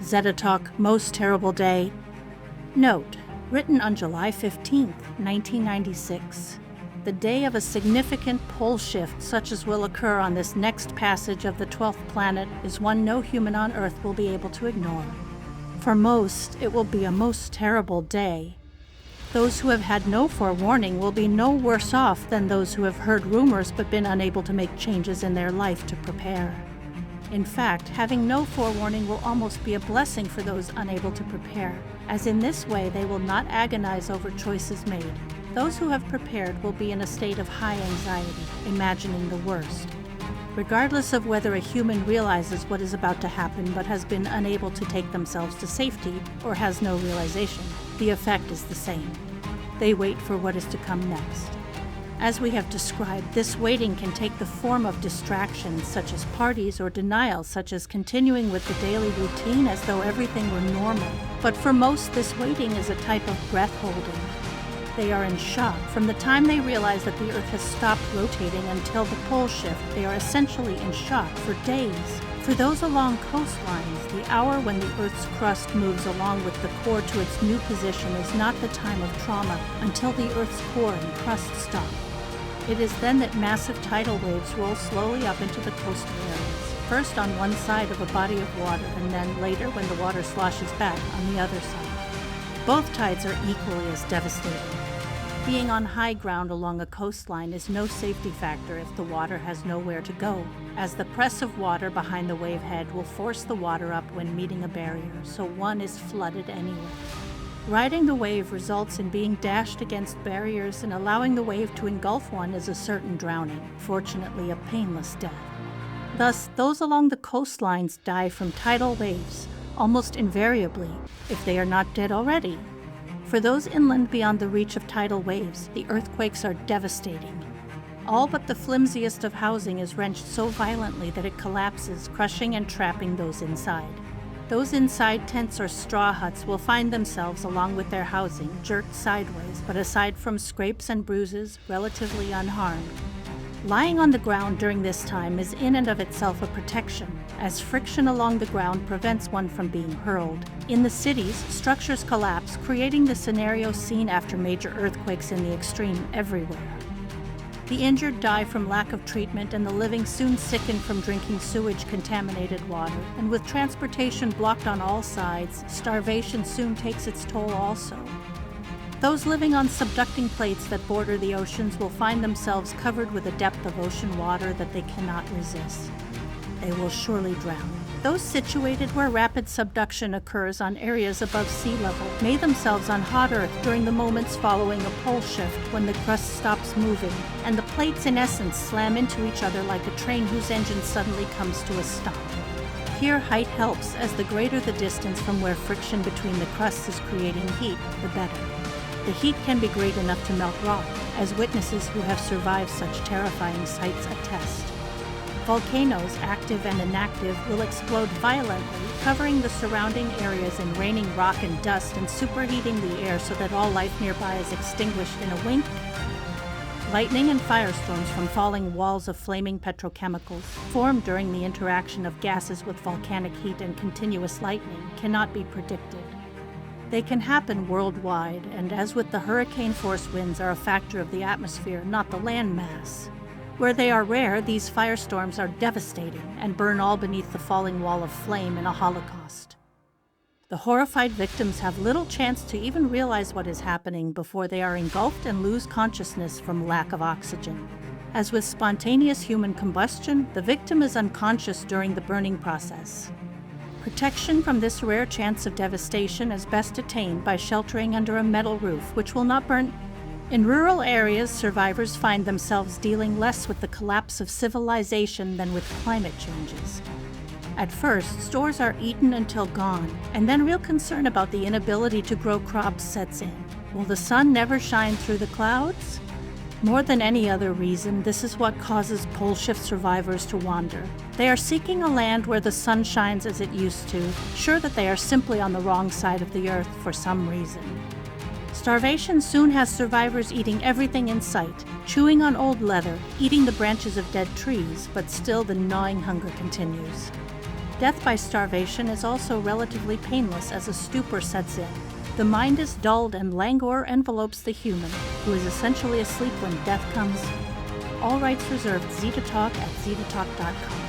ZetaTalk Most Terrible Day. Note, written on July 15, 1996. The day of a significant pole shift such as will occur on this next passage of the 12th planet is one no human on Earth will be able to ignore. For most, it will be a most terrible day. Those who have had no forewarning will be no worse off than those who have heard rumors but been unable to make changes in their life to prepare. In fact, having no forewarning will almost be a blessing for those unable to prepare, as in this way they will not agonize over choices made. Those who have prepared will be in a state of high anxiety, imagining the worst. Regardless of whether a human realizes what is about to happen but has been unable to take themselves to safety or has no realization, the effect is the same. They wait for what is to come next. As we have described, this waiting can take the form of distractions such as parties or denial such as continuing with the daily routine as though everything were normal. But for most, this waiting is a type of breath holding. They are in shock. From the time they realize that the Earth has stopped rotating until the pole shift, they are essentially in shock for days. For those along coastlines, the hour when the Earth's crust moves along with the core to its new position is not the time of trauma until the Earth's core and crust stop. It is then that massive tidal waves roll slowly up into the coastal areas, first on one side of a body of water and then later when the water sloshes back on the other side. Both tides are equally as devastating. Being on high ground along a coastline is no safety factor if the water has nowhere to go, as the press of water behind the wave head will force the water up when meeting a barrier, so one is flooded anyway. Riding the wave results in being dashed against barriers, and allowing the wave to engulf one is a certain drowning, fortunately a painless death. Thus, those along the coastlines die from tidal waves, almost invariably, if they are not dead already. For those inland beyond the reach of tidal waves, the earthquakes are devastating. All but the flimsiest of housing is wrenched so violently that it collapses, crushing and trapping those inside. Those inside tents or straw huts will find themselves, along with their housing, jerked sideways, but aside from scrapes and bruises, relatively unharmed. Lying on the ground during this time is in and of itself a protection, as friction along the ground prevents one from being hurled. In the cities, structures collapse, creating the scenario seen after major earthquakes in the extreme everywhere. The injured die from lack of treatment, and the living soon sicken from drinking sewage-contaminated water. And with transportation blocked on all sides, starvation soon takes its toll also. Those living on subducting plates that border the oceans will find themselves covered with a depth of ocean water that they cannot resist. They will surely drown. Those situated where rapid subduction occurs on areas above sea level may themselves on hot Earth during the moments following a pole shift when the crust stops moving, and the plates in essence slam into each other like a train whose engine suddenly comes to a stop. Here height helps, as the greater the distance from where friction between the crusts is creating heat, the better. The heat can be great enough to melt rock, as witnesses who have survived such terrifying sights attest. Volcanoes, active and inactive, will explode violently, covering the surrounding areas in raining rock and dust and superheating the air so that all life nearby is extinguished in a wink. Lightning and firestorms from falling walls of flaming petrochemicals, formed during the interaction of gases with volcanic heat and continuous lightning, cannot be predicted. They can happen worldwide, and as with the hurricane-force winds, are a factor of the atmosphere, not the land mass. Where they are rare, these firestorms are devastating and burn all beneath the falling wall of flame in a holocaust. The horrified victims have little chance to even realize what is happening before they are engulfed and lose consciousness from lack of oxygen. As with spontaneous human combustion, the victim is unconscious during the burning process. Protection from this rare chance of devastation is best attained by sheltering under a metal roof, which will not burn. In rural areas, survivors find themselves dealing less with the collapse of civilization than with climate changes. At first, stores are eaten until gone, and then real concern about the inability to grow crops sets in. Will the sun never shine through the clouds? More than any other reason, this is what causes pole shift survivors to wander. They are seeking a land where the sun shines as it used to, sure that they are simply on the wrong side of the earth for some reason. Starvation soon has survivors eating everything in sight, chewing on old leather, eating the branches of dead trees, but still the gnawing hunger continues. Death by starvation is also relatively painless as a stupor sets in. The mind is dulled and languor envelopes the human, who is essentially asleep when death comes. All rights reserved. ZetaTalk at ZetaTalk.com.